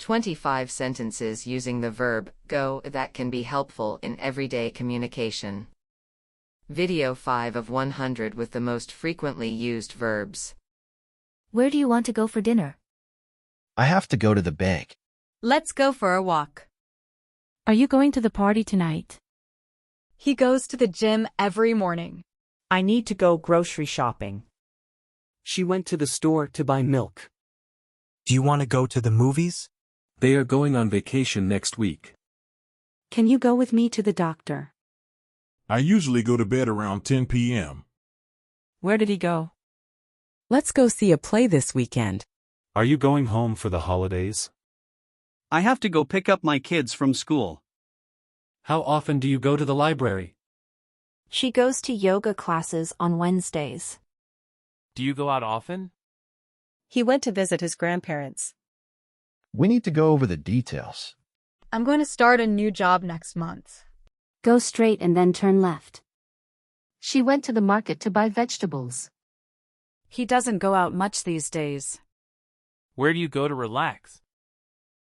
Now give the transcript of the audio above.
25 sentences using the verb go that can be helpful in everyday communication. Video 5 of 100 with the most frequently used verbs. Where do you want to go for dinner? I have to go to the bank. Let's go for a walk. Are you going to the party tonight? He goes to the gym every morning. I need to go grocery shopping. She went to the store to buy milk. Do you want to go to the movies? They are going on vacation next week. Can you go with me to the doctor? I usually go to bed around 10 p.m. Where did he go? Let's go see a play this weekend. Are you going home for the holidays? I have to go pick up my kids from school. How often do you go to the library? She goes to yoga classes on Wednesdays. Do you go out often? He went to visit his grandparents. We need to go over the details. I'm going to start a new job next month. Go straight and then turn left. She went to the market to buy vegetables. He doesn't go out much these days. Where do you go to relax?